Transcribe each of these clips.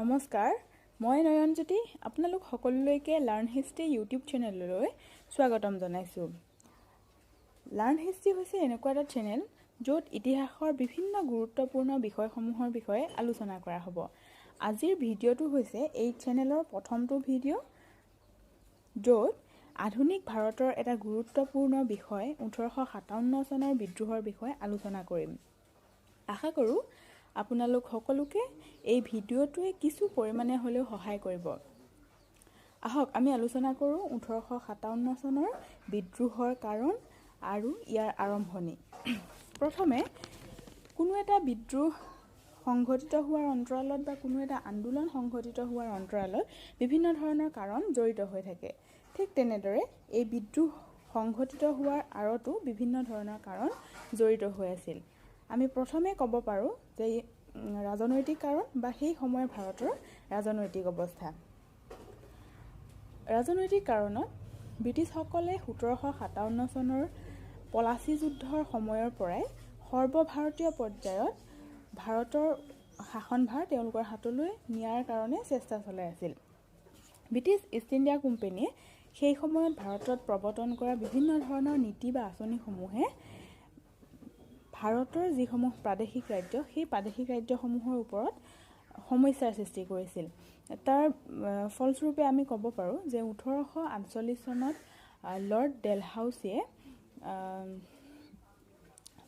নমস্কাৰ, মই নয়নজ্যোতি আপোনালোক সকলোলৈকে লাৰ্ণ হিষ্ট্ৰী ইউটিউব চেনেললৈ স্বাগতম জনাইছোঁ। লাৰ্ণ হিষ্ট্ৰী হৈছে এনেকুৱা এটা চেনেল য'ত ইতিহাসৰ বিভিন্ন গুৰুত্বপূৰ্ণ বিষয়সমূহৰ বিষয়ে আলোচনা কৰা হ'ব। আজিৰ ভিডিঅ'টো হৈছে এই চেনেলৰ প্ৰথমটো ভিডিঅ', য'ত আধুনিক ভাৰতৰ এটা গুৰুত্বপূৰ্ণ বিষয় 1857 চনৰ বিদ্ৰোহৰ বিষয়ে আলোচনা কৰিম। আশা কৰোঁ আপোনালোক সকলোকে এই ভিডিঅ'টোৱে কিছু পৰিমাণে হ'লেও সহায় কৰিব। আহক আমি আলোচনা কৰোঁ 1857 চনৰ বিদ্ৰোহৰ কাৰণ আৰু ইয়াৰ আৰম্ভণি। প্ৰথমে কোনো এটা বিদ্ৰোহ সংঘটিত হোৱাৰ অন্তৰালত বা কোনো এটা আন্দোলন সংঘটিত হোৱাৰ অন্তৰালত বিভিন্ন ধৰণৰ কাৰণ জড়িত হৈ থাকে। ঠিক তেনেদৰে এই বিদ্ৰোহ সংঘটিত হোৱাৰ আঁৰতো বিভিন্ন ধৰণৰ কাৰণ জড়িত হৈ আছিল। আমি প্ৰথমে ক'ব পাৰোঁ যে ৰাজনৈতিক কাৰণ বা সেই সময়ৰ ভাৰতৰ ৰাজনৈতিক অৱস্থা। ৰাজনৈতিক কাৰণত ব্ৰিটিছসকলে 1757 চনৰ পলাচী যুদ্ধৰ সময়ৰ পৰাই সৰ্বভাৰতীয় পৰ্যায়ত ভাৰতৰ শাসনভাৰ তেওঁলোকৰ হাতলৈ নিয়াৰ কাৰণে চেষ্টা চলাই আছিল। ব্ৰিটিছ ইষ্ট ইণ্ডিয়া কোম্পানীয়ে সেই সময়ত ভাৰতত প্ৰৱৰ্তন কৰা বিভিন্ন ধৰণৰ নীতি বা আঁচনিসমূহে ভাৰতৰ যিসমূহ প্ৰাদেশিক ৰাজ্য সেই প্ৰাদেশিক ৰাজ্যসমূহৰ ওপৰত সমস্যাৰ সৃষ্টি কৰিছিল। তাৰ ফলস্বৰূপে আমি ক'ব পাৰোঁ যে 1848 চনত লৰ্ড ডেলহাউছিয়ে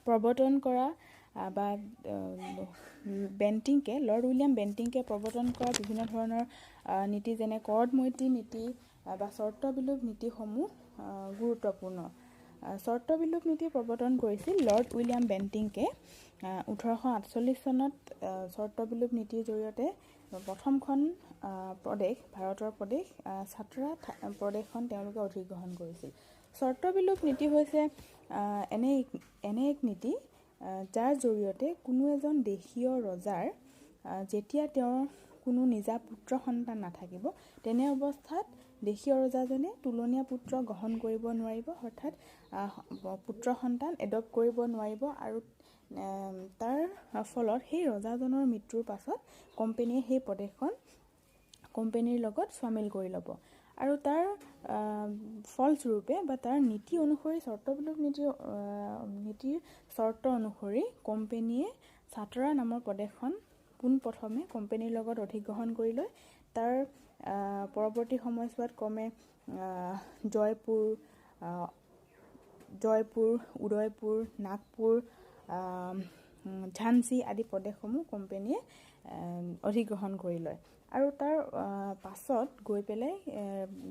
প্ৰৱৰ্তন কৰা বা বেণ্টিংকে লৰ্ড উইলিয়াম বেণ্টিংকে প্ৰৱৰ্তন কৰা বিভিন্ন ধৰণৰ নীতি যেনে কৰদমৈত্ৰী নীতি বা চৰ্ত বিলোপ নীতিসমূহ গুৰুত্বপূৰ্ণ। চৰ্ত বিলোপ নীতি প্ৰৱৰ্তন কৰিছিল লৰ্ড উইলিয়াম বেণ্টিংকে 1848 চনত। চৰ্ত বিলোপ নীতিৰ জৰিয়তে প্ৰথমখন প্ৰদেশ ভাৰতৰ প্ৰদেশ ছাত্ৰা প্ৰদেশখন তেওঁলোকে অধিগ্ৰহণ কৰিছিল। চৰ্ত বিলোপ নীতি হৈছে এনে এক নীতি যাৰ জৰিয়তে কোনো এজন দেশীয় ৰজাৰ যেতিয়া তেওঁৰ কোনো নিজা পুত্ৰ সন্তান নাথাকিব তেনে অৱস্থাত দেশীয় ৰজাজনে তুলনীয়া পুত্ৰ গ্ৰহণ কৰিব নোৱাৰিব, অৰ্থাৎ পুত্ৰ সন্তান এডপ্ট কৰিব নোৱাৰিব আৰু তাৰ ফলত সেই ৰজাজনৰ মৃত্যুৰ পাছত কোম্পানীয়ে সেই প্ৰদেশখন কোম্পানীৰ লগত চামিল কৰি ল'ব আৰু তাৰ ফলস্বৰূপে বা তাৰ নীতি অনুসৰি চৰ্ত বিলোপ নীতিৰ চৰ্ত অনুসৰি কোম্পানীয়ে ছাত্ৰা নামৰ প্ৰদেশখন পোনপ্ৰথমে কোম্পানীৰ লগত অধিগ্ৰহণ কৰি লয়। তাৰ পৰৱৰ্তী সময়ছোৱাত ক্ৰমে জয়পুৰ, উদয়পুৰ, নাগপুৰ, ঝান্সী আদি প্ৰদেশসমূহ কোম্পানীয়ে অধিগ্ৰহণ কৰি লয় আৰু তাৰ পাছত গৈ পেলাই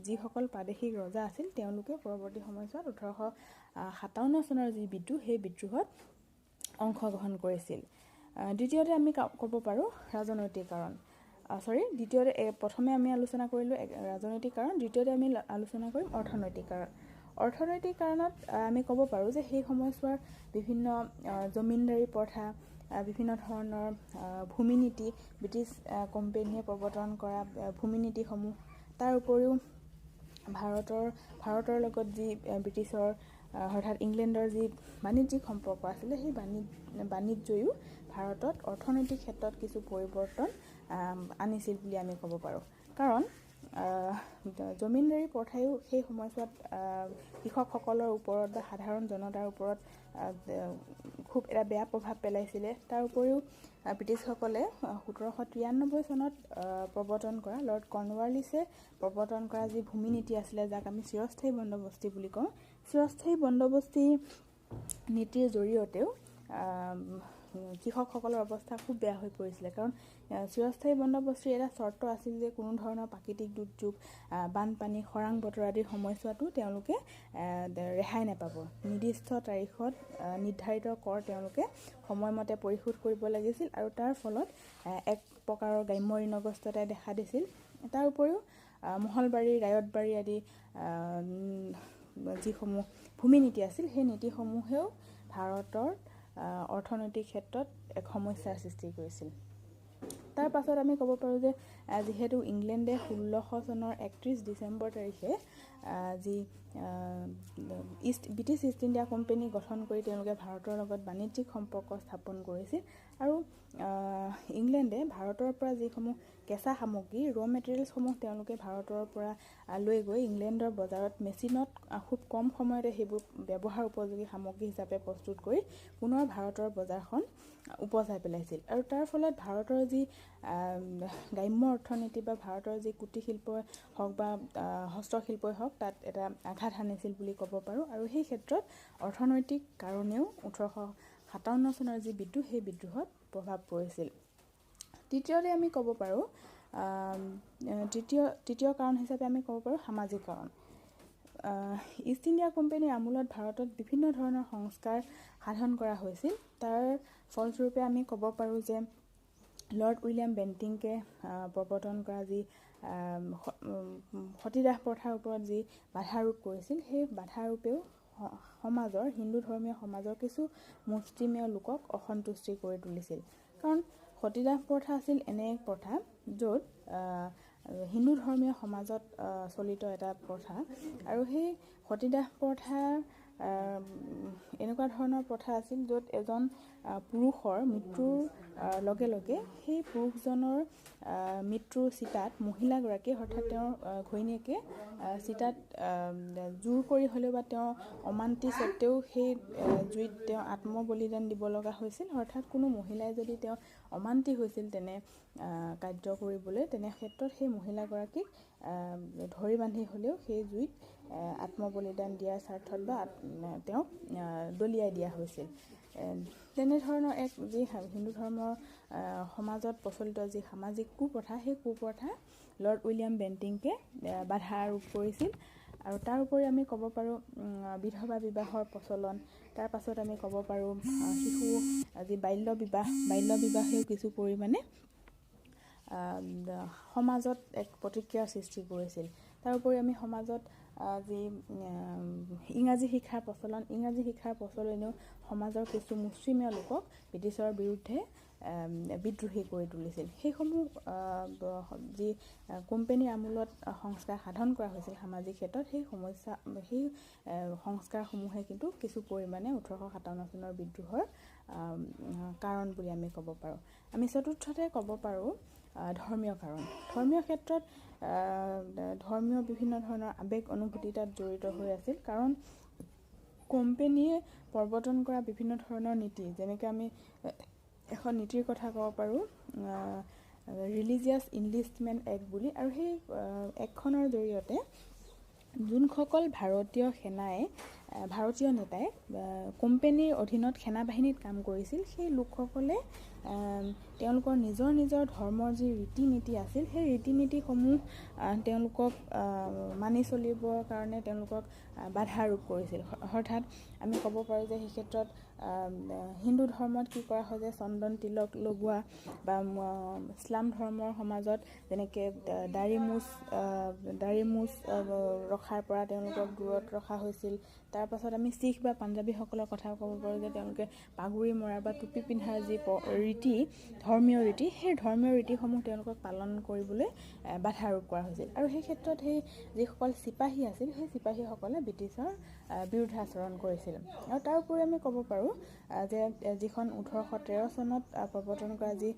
যিসকল প্ৰাদেশিক ৰজা আছিল তেওঁলোকে পৰৱৰ্তী সময়ছোৱাত 1857 চনৰ যি বিদ্ৰোহ সেই বিদ্ৰোহত অংশগ্ৰহণ কৰিছিল। দ্বিতীয়তে আমি ক'ব পাৰোঁ ৰাজনৈতিক কাৰণ। প্ৰথমে আমি আলোচনা কৰিলোঁ ৰাজনৈতিক কাৰণ, দ্বিতীয়তে আমি আলোচনা কৰিম অৰ্থনৈতিক কাৰণ। অৰ্থনৈতিক কাৰণত আমি ক'ব পাৰোঁ যে সেই সময়ছোৱাৰ বিভিন্ন জমিনদাৰী প্ৰথা, বিভিন্ন ধৰণৰ ভূমি নীতি, ব্ৰিটিছ কোম্পানীয়ে প্ৰৱৰ্তন কৰা ভূমি নীতিসমূহ, তাৰ উপৰিও ভাৰতৰ লগত যি ব্ৰিটিছৰ অৰ্থাৎ ইংলেণ্ডৰ যি বাণিজ্যিক সম্পৰ্ক আছিলে সেই বাণিজ্যয়ো ভাৰতত অৰ্থনৈতিক ক্ষেত্ৰত কিছু পৰিৱৰ্তন আনিছিল বুলি আমি ক'ব পাৰোঁ। কাৰণ জমিনদাৰী প্ৰথায়ো সেই সময়ছোৱাত কৃষকসকলৰ ওপৰত বা সাধাৰণ জনতাৰ ওপৰত খুব এটা বেয়া প্ৰভাৱ পেলাইছিলে। তাৰ উপৰিও ব্ৰিটিছসকলে 1793 চনত প্ৰৱৰ্তন কৰা লৰ্ড কৰ্ণৱালিছে প্ৰৱৰ্তন কৰা যি ভূমি নীতি আছিলে যাক আমি চিৰস্থায়ী বন্দোবস্তি বুলি কওঁ, চিৰস্থায়ী বন্দোবস্তি নীতিৰ জৰিয়তেও কৃষকসকলৰ অৱস্থা খুব বেয়া হৈ পৰিছিলে। কাৰণ চিৰস্থায়ী বন্দোবস্তিৰ এটা চৰ্ত আছিল যে কোনো ধৰণৰ প্ৰাকৃতিক দুৰ্যোগ, বানপানী, খৰাং বতৰ আদিৰ সময়ছোৱাতো তেওঁলোকে ৰেহাই নাপাব। নিৰ্দিষ্ট তাৰিখত নিৰ্ধাৰিত কৰ তেওঁলোকে সময়মতে পৰিশোধ কৰিব লাগিছিল আৰু তাৰ ফলত এক প্ৰকাৰৰ গ্ৰাম্য ঋণগ্ৰস্ততাই দেখা দিছিল। তাৰ উপৰিও মহলবাৰী, ৰায়তবাৰী আদি যিসমূহ ভূমি নীতি আছিল সেই নীতিসমূহেও ভাৰতৰ অৰ্থনৈতিক ক্ষেত্ৰত এক সমস্যাৰ সৃষ্টি কৰিছিল। তাৰ পাছত আমি ক'ব পাৰোঁ যে যিহেতু ইংলেণ্ডে 1600 চনৰ 31 ডিচেম্বৰ তাৰিখে যি ব্ৰিটিছ ইষ্ট ইণ্ডিয়া কোম্পানী গঠন কৰি তেওঁলোকে ভাৰতৰ লগত বাণিজ্যিক সম্পৰ্ক স্থাপন কৰিছিল আৰু ইংলেণ্ডে ভাৰতৰ পৰা যিসমূহ কেঁচা সামগ্ৰী মেটেৰিয়েলছসমূহ তেওঁলোকে ভাৰতৰ পৰা লৈ গৈ ইংলেণ্ডৰ বজাৰত মেচিনত খুব কম সময়তে সেইবোৰ ব্যৱহাৰ উপযোগী সামগ্ৰী হিচাপে প্ৰস্তুত কৰি পুনৰ ভাৰতৰ বজাৰখন উপজাই পেলাইছিল আৰু তাৰ ফলত ভাৰতৰ যি গ্ৰাম্য অৰ্থনীতি বা ভাৰতৰ যি কুটিৰ শিল্পই হওক বা হস্তশিল্পই হওক তাত এটা আঘাত সানিছিল বুলি ক'ব পাৰোঁ আৰু সেই ক্ষেত্ৰত অৰ্থনৈতিক কাৰণেও 1857 চনৰ যি বিদ্ৰোহ সেই বিদ্ৰোহত প্ৰভাৱ পৰিছিল। তৃতীয়তে আমি ক'ব পাৰোঁ তৃতীয় কাৰণ হিচাপে আমি ক'ব পাৰোঁ সামাজিক কাৰণ। ইষ্ট ইণ্ডিয়া কোম্পানীৰ আমোলত ভাৰতত বিভিন্ন ধৰণৰ সংস্কাৰ সাধন কৰা হৈছিল। তাৰ ফলস্বৰূপে আমি ক'ব পাৰোঁ যে লৰ্ড উইলিয়াম বেণ্টিংকে প্ৰৱৰ্তন কৰা যি সতীদাহ প্ৰথাৰ ওপৰত যি বাধা আৰোপ কৰিছিল সেই বাধা আৰোপেও সমাজৰ হিন্দু ধৰ্মীয় সমাজৰ কিছু মুষ্টিমেয় লোকক অসন্তুষ্টি কৰি তুলিছিল। কাৰণ সতীদাহ প্ৰথা আছিল এনে এক প্ৰথা য'ত হিন্দু ধৰ্মীয় সমাজত চলিত এটা প্ৰথা আৰু সেই সতীদাহ প্ৰথা এনেকুৱা ধৰণৰ প্ৰথা আছিল য'ত এজন পুৰুষৰ মৃত্যুৰ লগে লগে সেই পুৰুষজনৰ মৃত্যুৰ চিতাত মহিলাগৰাকী অৰ্থাৎ তেওঁৰ ঘৈণীয়েকে চিতাত জোৰ কৰি হ'লেও বা তেওঁ অমান্তি স্বত্তেও সেই জুইত তেওঁ আত্মবলিদান দিব লগা হৈছিল। অৰ্থাৎ কোনো মহিলাই যদি তেওঁ অমান্তি হৈছিল তেনে কাৰ্য কৰিবলৈ তেনে ক্ষেত্ৰত সেই মহিলাগৰাকীক ধৰি বান্ধি হ'লেও সেই জুইত আত্মবলিদান দিয়াৰ স্বাৰ্থত বা তেওঁক দলিয়াই দিয়া হৈছিল। তেনেধৰণৰ এক যি হিন্দু ধৰ্মৰ সমাজত প্ৰচলিত যি সামাজিক কুপ্ৰথা সেই কুপ্ৰথা লৰ্ড উইলিয়াম বেণ্টিংকে বাধা আৰোপ কৰিছিল। আৰু তাৰ উপৰি আমি ক'ব পাৰোঁ বিধৱা বিবাহৰ প্ৰচলন। তাৰ পাছত আমি ক'ব পাৰোঁ শিশু যি বাল্য বিবাহেও কিছু পৰিমাণে সমাজত এক প্ৰতিক্ৰিয়াৰ সৃষ্টি কৰিছিল। তাৰ উপৰি আমি সমাজত যি ইংৰাজী শিক্ষাৰ প্ৰচলনেও সমাজৰ কিছু মুষ্টিমেয় লোকক ব্ৰিটিছৰ বিৰুদ্ধে বিদ্ৰোহী কৰি তুলিছিল। সেইসমূহ যি কোম্পানীৰ আমোলত সংস্কাৰ সাধন কৰা হৈছিল সামাজিক ক্ষেত্ৰত সেই সংস্কাৰসমূহে কিন্তু কিছু পৰিমাণে 1857 চনৰ বিদ্ৰোহৰ কাৰণ বুলি আমি ক'ব পাৰোঁ। আমি চতুৰ্থতে ক'ব পাৰোঁ ধৰ্মীয় কাৰণ। ধৰ্মীয় ক্ষেত্ৰত ধৰ্মীয় বিভিন্ন ধৰণৰ আৱেগ অনুভূতি তাত জড়িত হৈ আছিল। কাৰণ কোম্পানীয়ে প্ৰৱৰ্তন কৰা বিভিন্ন ধৰণৰ নীতি, যেনেকৈ আমি এখন নীতিৰ কথা ক'ব পাৰোঁ ৰিলিজিয়াছ ইনলিষ্টমেণ্ট এক্ট বুলি, আৰু সেই এক্টখনৰ জৰিয়তে যোনসকল ভাৰতীয় নেতাই কোম্পানীৰ অধীনত সেনাবাহিনীত কাম কৰিছিল সেই লোকসকলে তেওঁলোকৰ নিজৰ ধৰ্মৰ যি ৰীতি নীতি আছিল সেই ৰীতি নীতিসমূহ তেওঁলোকক মানি চলিবৰ কাৰণে তেওঁলোকক বাধা আৰোপ কৰিছিল। অৰ্থাৎ আমি ক'ব পাৰোঁ যে সেই ক্ষেত্ৰত হিন্দু ধৰ্মত কি কৰা হয় যে চন্দন তিলক লগোৱা বা ইছলাম ধৰ্মৰ সমাজত যেনেকৈ দাড়ি মুচ ৰখাৰ পৰা তেওঁলোকক দূৰত ৰখা হৈছিল। তাৰ পাছত আমি শিখ বা পাঞ্জাবীসকলৰ কথা ক'ব পাৰোঁ যে তেওঁলোকে পাগুৰি মৰা বা টুপি পিন্ধাৰ যি ধৰ্মীয় ৰীতি সেই ধৰ্মীয় ৰীতিসমূহ তেওঁলোকক পালন কৰিবলৈ বাধা আৰোপ কৰা হৈছিল। আৰু সেই ক্ষেত্ৰত সেই যিসকল চিপাহী আছিল সেই চিপাহীসকলে ব্ৰিটিছৰ বিৰুদ্ধে আচৰণ কৰিছিল। আৰু তাৰ উপৰি আমি ক'ব পাৰোঁ যে যিখন 1813 চনত প্ৰৱৰ্তন কৰা যি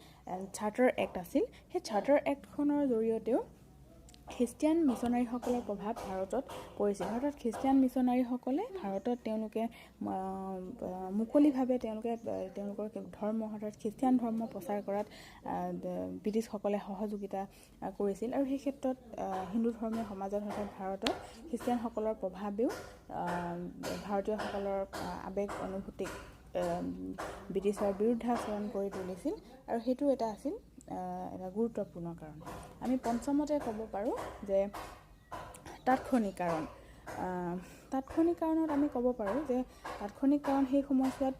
চাৰ্টাৰ এক্ট আছিল সেই চাৰ্টাৰ এক্টখনৰ জৰিয়তেও খ্ৰীষ্টিয়ান মিছনাৰীসকলৰ প্ৰভাৱ ভাৰতত পৰিছিল। অৰ্থাৎ খ্ৰীষ্টিয়ান মিছনাৰীসকলে ভাৰতত তেওঁলোকে মুকলিভাৱে তেওঁলোকৰ ধৰ্ম অৰ্থাৎ খ্ৰীষ্টিয়ান ধৰ্ম প্ৰচাৰ কৰাত ব্ৰিটিছসকলে সহযোগিতা কৰিছিল। আৰু সেই ক্ষেত্ৰত হিন্দু ধৰ্মীয় সমাজত অৰ্থাৎ ভাৰতত খ্ৰীষ্টিয়ানসকলৰ প্ৰভাৱেও ভাৰতীয়সকলৰ আৱেগ অনুভূতিক ব্ৰিটিছৰ বিৰুদ্ধে আচৰণ কৰি তুলিছিল। আৰু সেইটো এটা আছিল এটা গুৰুত্বপূৰ্ণ কাৰণ। আমি পঞ্চমতে ক'ব পাৰোঁ যে তাৎক্ষণিক কাৰণ। তাৎক্ষণিক কাৰণত আমি ক'ব পাৰোঁ যে তাৎক্ষণিক কাৰণ সেই সময়ছোৱাত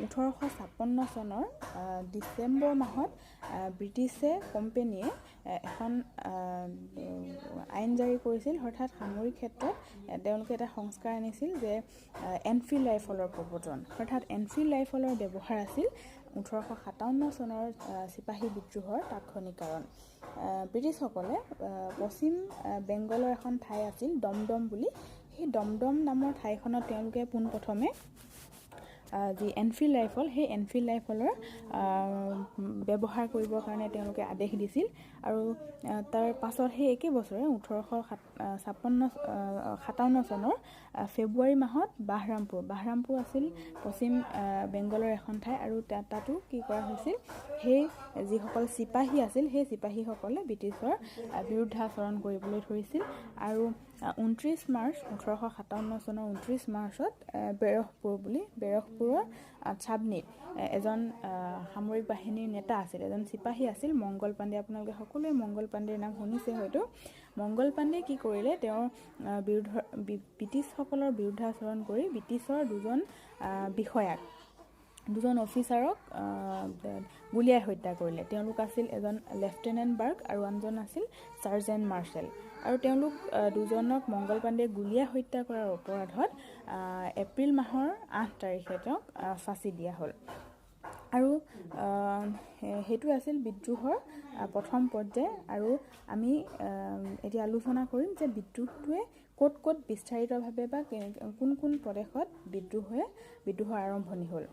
1856 চনৰ ডিচেম্বৰ মাহত ব্ৰিটিছে কোম্পানীয়ে এখন আইন জাৰি কৰিছিল। অৰ্থাৎ সামৰিক ক্ষেত্ৰত তেওঁলোকে এটা সংস্কাৰ আনিছিল যে এনফিল্ড ৰাইফলৰ প্ৰৱৰ্তন। অৰ্থাৎ এনফিল্ড ৰাইফলৰ ব্যৱহাৰ আছিল 1857 চনৰ চিপাহী বিদ্ৰোহৰ তাৎক্ষণিক কাৰণ। ব্ৰিটিছসকলে পশ্চিম বেংগলৰ এখন ঠাই আছিল দমদম বুলি, সেই দমদম নামৰ ঠাইখনত তেওঁলোকে পোনপ্ৰথমে যি এনফিল্ড ৰাইফল, সেই এনফিল্ড ৰাইফলৰ ব্যৱহাৰ কৰিবৰ কাৰণে তেওঁলোকে আদেশ দিছিল। আৰু তাৰ পাছত সেই একে বছৰে 1857 চনৰ ফেব্ৰুৱাৰী মাহত বাহৰামপুৰ আছিল পশ্চিম বেংগলৰ এখন ঠাই, আৰু তাতো কি কৰা হৈছিল, সেই যিসকল চিপাহী আছিল সেই চিপাহীসকলে ব্ৰিটিছৰ বিৰুদ্ধাচৰণ কৰিবলৈ ধৰিছিল। আৰু 29 মাৰ্চ 1857 চনৰ 29 মাৰ্চত বেৰহপুৰৰ চাবনিত এজন সামৰিক বাহিনীৰ নেতা আছিল, এজন চিপাহী আছিল মংগল পাণ্ডে। আপোনালোকে সকলোৱে মংগল পাণ্ডেৰ নাম শুনিছে হয়তো। মংগল পাণ্ডে কি কৰিলে, তেওঁৰ ব্ৰিটিছসকলৰ বিৰুদ্ধাচৰণ কৰি ব্ৰিটিছৰ দুজন অফিচাৰক গুলীয়াই হত্যা কৰিলে। তেওঁলোক আছিল এজন লেফটেনেণ্ট বাৰ্গ আৰু আনজন আছিল চাৰ্জেণ্ট মাৰ্শ্বেল। আৰু তেওঁলোক দুজনক মংগল পাণ্ডে গুলীয়াই হত্যা কৰাৰ অপৰাধত এপ্ৰিল মাহৰ 8 তাৰিখে তেওঁক ফাঁচি দিয়া হ'ল। আৰু সেইটো আছিল বিদ্ৰোহৰ প্ৰথম পৰ্যায়। আৰু আমি এতিয়া আলোচনা কৰিম যে বিদ্ৰোহটোৱে ক'ত বিস্তাৰিতভাৱে বা কোন প্ৰদেশত বিদ্ৰোহৰ আৰম্ভণি হ'ল।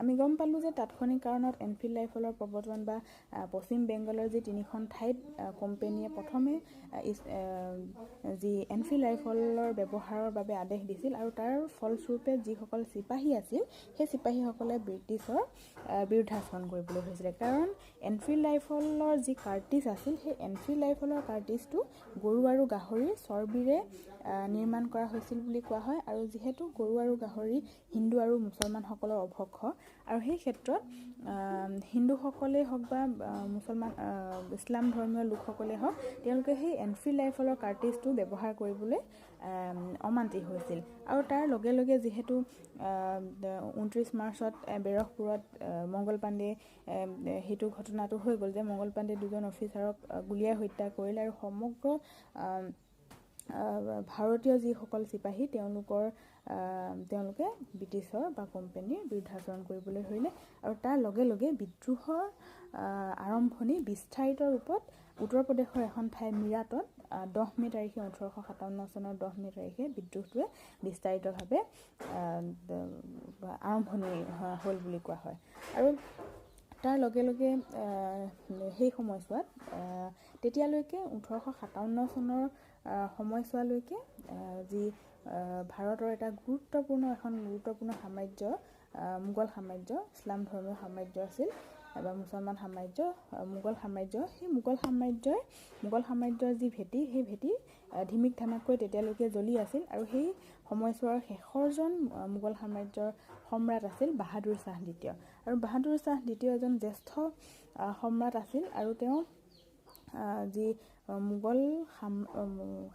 আমি গম পালোঁ যে তাৎক্ষণিক কাৰণত এনফিল্ড ৰাইফলৰ প্ৰৱৰ্তন বা পশ্চিম বেংগলৰ যি 3খন ঠাইত কোম্পেনীয়ে প্ৰথমে যি এনফিল্ড ৰাইফলৰ ব্যৱহাৰৰ বাবে আদেশ দিছিল, আৰু তাৰ ফলস্বৰূপে যিসকল চিপাহী আছিল সেই চিপাহীসকলে ব্ৰিটিছৰ বিৰুদ্ধাচৰণ কৰিবলৈ হৈছিলে। কাৰণ এনফিল্ড ৰাইফলৰ যি কাৰ্টিজ আছিল, সেই এনফিল্ড ৰাইফলৰ কাৰ্টিজটো গৰু আৰু গাহৰিৰ চৰ্বিৰে নিৰ্মাণ কৰা হৈছিল বুলি কোৱা হয়। আৰু যিহেতু গৰু আৰু গাহৰি হিন্দু আৰু মুছলমানসকলৰ অভক্ষ, আৰু সেই ক্ষেত্ৰত হিন্দুসকলেই হওক বা ইছলাম ধৰ্মীয় লোকসকলেই হওক, তেওঁলোকে সেই এনফিল্ড ৰাইফলৰ কাৰ্টিজটো ব্যৱহাৰ কৰিবলৈ অমান্তি হৈছিল। আৰু তাৰ লগে লগে যিহেতু 29 মাৰ্চত বেৰহপুৰত মংগল পাণ্ডে সেইটো ঘটনাটো হৈ গ'ল যে মংগল পাণ্ডে দুজন অফিচাৰক গুলীয়াই হত্যা কৰিলে, আৰু সমগ্ৰ ভাৰতীয় যিসকল চিপাহী তেওঁলোকে ব্ৰিটিছৰ বা কোম্পানীৰ বিৰুদ্ধাচৰণ কৰিবলৈ ধৰিলে। আৰু তাৰ লগে লগে বিদ্ৰোহৰ আৰম্ভণি বিস্তাৰিত ৰূপত উত্তৰ প্ৰদেশৰ এখন ঠাই মিৰাটত 10 মে' তাৰিখে 1857 চনৰ 10 মে' তাৰিখে বিদ্ৰোহটোৱে বিস্তাৰিতভাৱে আৰম্ভণি হ'ল বুলি কোৱা হয়। আৰু তাৰ লগে লগে সেই সময়ছোৱাত তেতিয়ালৈকে 1857 চনৰ সময়ছোৱালৈকে যি ভাৰতৰ এটা গুৰুত্বপূৰ্ণ সাম্ৰাজ্য, মোগল সাম্ৰাজ্য, ইছলাম ধৰ্মীয় সাম্ৰাজ্য আছিল বা মুছলমান সাম্ৰাজ্য, মোগল সাম্ৰাজ্য। সেই মোগল সাম্ৰাজ্যৰ যি ভেটি, সেই ভেটি ধিমিক ধামাকৈ তেতিয়ালৈকে জ্বলি আছিল। আৰু সেই সময়ছোৱাৰ শেষৰজন মোগল সাম্ৰাজ্যৰ সম্ৰাট আছিল বাহাদুৰ শ্বাহ দ্বিতীয়। আৰু বাহাদুৰ শ্বাহ দ্বিতীয় এজন জ্যেষ্ঠ সম্ৰাট আছিল, আৰু তেওঁ যি মোগল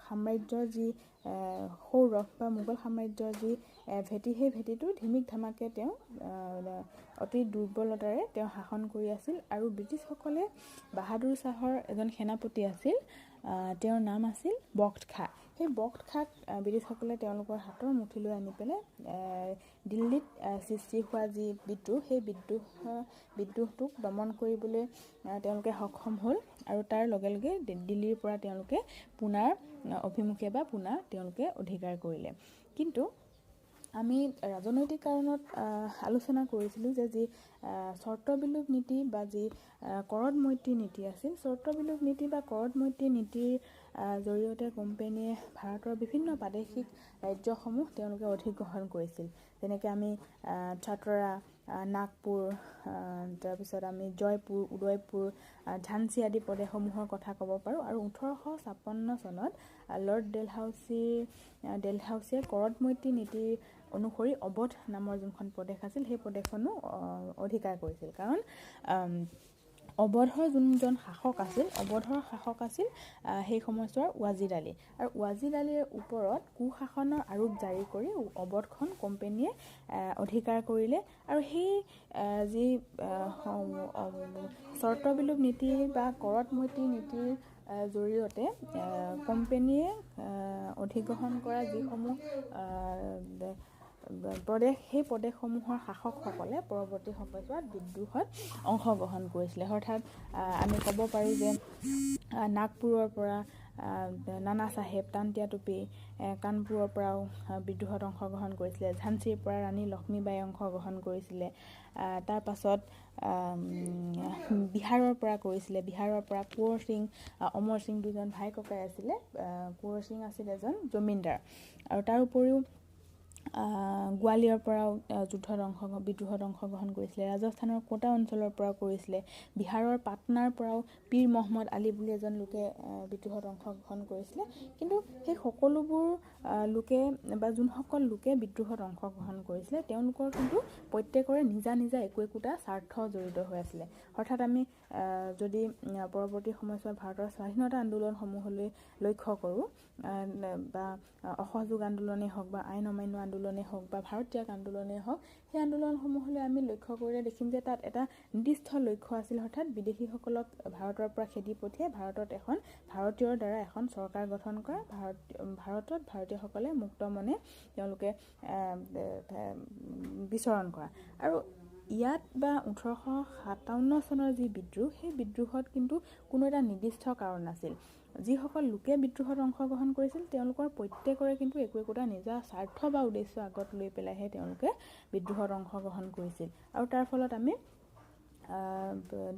সাম্ৰাজ্যৰ যি সৌৰভ বা মোগল সাম্ৰাজ্যৰ যি ভেটি, সেই ভেটিটো ধিমিক ধামাকে তেওঁ অতি দুৰ্বলতাৰে তেওঁ শাসন কৰি আছিল। আৰু ব্ৰিটিছসকলে বাহাদুৰ শ্বাহৰ এজন সেনাপতি আছিল, তেওঁৰ নাম আছিল বখ্ত খাঁ। সেই বখ্ত খাঁক ব্ৰিটিছসকলে তেওঁলোকৰ হাতৰ মুঠিলৈ আনি পেলাই দিল্লীত সৃষ্টি হোৱা যি বিদ্ৰোহ, সেই বিদ্ৰোহটোক দমন কৰিবলৈ তেওঁলোকে সক্ষম হ'ল। আৰু তাৰ লগে লগে দিল্লীৰ পৰা তেওঁলোকে পুনাৰ অভিমুখে বা পুনা তেওঁলোকে অধিকাৰ কৰিলে। কিন্তু আমি ৰাজনৈতিক কাৰণত আলোচনা কৰিছিলোঁ যে যি চৰ্ত বিলোপ নীতি বা যি কৰদ মৈত্ৰী নীতি আছিল, চৰ্ত বিলোপ নীতি বা কৰদ মৈত্ৰী নীতিৰ জৰিয়তে কোম্পানীয়ে ভাৰতৰ বিভিন্ন প্ৰাদেশিক ৰাজ্যসমূহ তেওঁলোকে অধিগ্ৰহণ কৰিছিল। যেনেকৈ আমি চাতৰা, নাগপুৰ, তাৰপিছত আমি জয়পুৰ, উদয়পুৰ, ঝান্সী আদি প্ৰদেশসমূহৰ কথা ক'ব পাৰোঁ। আৰু 1856 চনত লৰ্ড ডেলহাউছিয়ে কৰদ মৈত্ৰী নীতিৰ অনুসৰি অৱধ নামৰ যোনখন প্ৰদেশ আছিল, সেই প্ৰদেশখনো অধিকাৰ কৰিছিল। কাৰণ অৱধৰ যোনজন শাসক আছিল, সেই সময়ছোৱাৰ ৱাজিৰ আলী। আৰু ৱাজিৰ আলীৰ ওপৰত কুশাসনৰ আৰোপ জাৰি কৰি অৱধখন কোম্পানীয়ে অধিকাৰ কৰিলে। আৰু সেই যি চৰ্ত বিলোপ নীতি বা কৰদ মৈত্ৰী নীতিৰ জৰিয়তে কোম্পানীয়ে অধিগ্ৰহণ কৰা যিসমূহ সেই প্ৰদেশসমূহৰ শাসকসকলে পৰৱৰ্তী সময়ছোৱাত বিদ্ৰোহত অংশগ্ৰহণ কৰিছিলে। অৰ্থাৎ আমি ক'ব পাৰোঁ যে নাগপুৰৰ পৰা নানা চাহেব, তান্তিয়া টুপে, কানপুৰৰ পৰাও বিদ্ৰোহত অংশগ্ৰহণ কৰিছিলে। ঝান্সীৰ পৰা ৰাণী লক্ষ্মীবাই অংশগ্ৰহণ কৰিছিলে। তাৰ পাছত বিহাৰৰ পৰা কৰিছিলে। বিহাৰৰ পৰা কোঁৱৰ সিং, অমৰ সিং দুজন ভাই ককাই আছিলে। কোঁৱৰ সিং আছিল এজন জমিনদাৰ। আৰু তাৰ উপৰিও গোৱালিয়ৰৰ পৰাও বিদ্ৰোহত অংশগ্ৰহণ কৰিছিলে। ৰাজস্থানৰ কোটা অঞ্চলৰ পৰাও কৰিছিলে। বিহাৰৰ পাটনাৰ পৰাও পীৰ মহম্মদ আলী বুলি এজন লোকে বিদ্ৰোহত অংশগ্ৰহণ কৰিছিলে। কিন্তু সেই সকলোবোৰ লোকে বা যোনসকল লোকে বিদ্ৰোহত অংশগ্ৰহণ কৰিছিলে তেওঁলোকৰ কিন্তু প্ৰত্যেকৰে নিজা নিজা একোটা স্বাৰ্থ জড়িত হৈ আছিলে। অৰ্থাৎ আমি যদি পৰৱৰ্তী সময়ছোৱাত ভাৰতৰ স্বাধীনতা আন্দোলনসমূহলৈ লক্ষ্য কৰোঁ বা অসহযোগ আন্দোলনেই হওক বা আইন অমান্য আন্দোলনেই হওক বা ভাৰতীয় আন্দোলনেই হওক, সেই আন্দোলনসমূহলৈ আমি লক্ষ্য কৰিলে দেখিম যে তাত এটা নিৰ্দিষ্ট লক্ষ্য আছিল। অৰ্থাৎ বিদেশীসকলক ভাৰতৰ পৰা খেদি পঠিয়াই ভাৰতীয়ৰ দ্বাৰা এখন চৰকাৰ গঠন কৰা, ভাৰতত ভাৰতীয়সকলে মুক্ত মনে তেওঁলোকে বিচৰণ কৰা। আৰু ইয়াত বা 1857 চনৰ যি বিদ্ৰোহ, সেই বিদ্ৰোহত কিন্তু কোনো এটা নিৰ্দিষ্ট কাৰণ নাছিল। যিসকল লোকে বিদ্ৰোহত অংশগ্ৰহণ কৰিছিল তেওঁলোকৰ প্ৰত্যেকৰে কিন্তু একোটা নিজা স্বাৰ্থ বা উদ্দেশ্য আগত লৈ পেলাইহে তেওঁলোকে বিদ্ৰোহত অংশগ্ৰহণ কৰিছিল। আৰু তাৰ ফলত আমি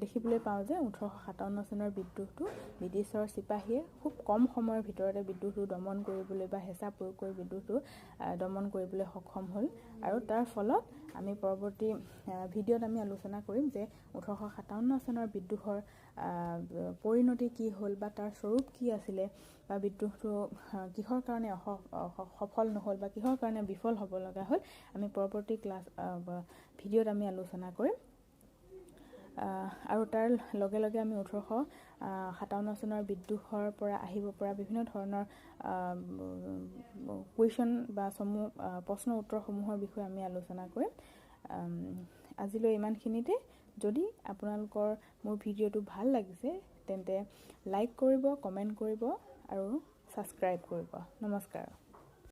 দেখিবলৈ পাওঁ যে 1857 চনৰ বিদ্ৰোহটো ব্ৰিটিছৰ চিপাহীয়ে খুব কম সময়ৰ ভিতৰতে বিদ্ৰোহটো দমন কৰিবলৈ বা হেঁচা প্ৰয়োগ কৰি বিদ্ৰোহটো দমন কৰিবলৈ সক্ষম হ'ল। আৰু তাৰ ফলত আমি পৰৱৰ্তী ভিডিঅ'ত আমি আলোচনা কৰিম যে 1857 চনৰ বিদ্ৰোহৰ পৰিণতি কি হ'ল বা তাৰ স্বৰূপ কি আছিলে, বা বিদ্ৰোহটো কিহৰ কাৰণে সফল নহ'ল বা কিহৰ কাৰণে বিফল হ'ব লগা হ'ল, আমি পৰৱৰ্তী ভিডিঅ'ত আমি আলোচনা কৰিম। আৰু তাৰ লগে লগে আমি 1857 চনৰ বিদ্ৰোহৰ পৰা আহিব পৰা বিভিন্ন ধৰণৰ কুৱেশ্যন বা প্ৰশ্ন উত্তৰসমূহৰ বিষয়ে আমি আলোচনা কৰিম। আজিলৈ ইমানখিনিতে। যদি আপোনালোকৰ মোৰ ভিডিঅ'টো ভাল লাগিছে তেন্তে লাইক কৰিব, কমেণ্ট কৰিব আৰু ছাবস্ক্ৰাইব কৰিব। নমস্কাৰ।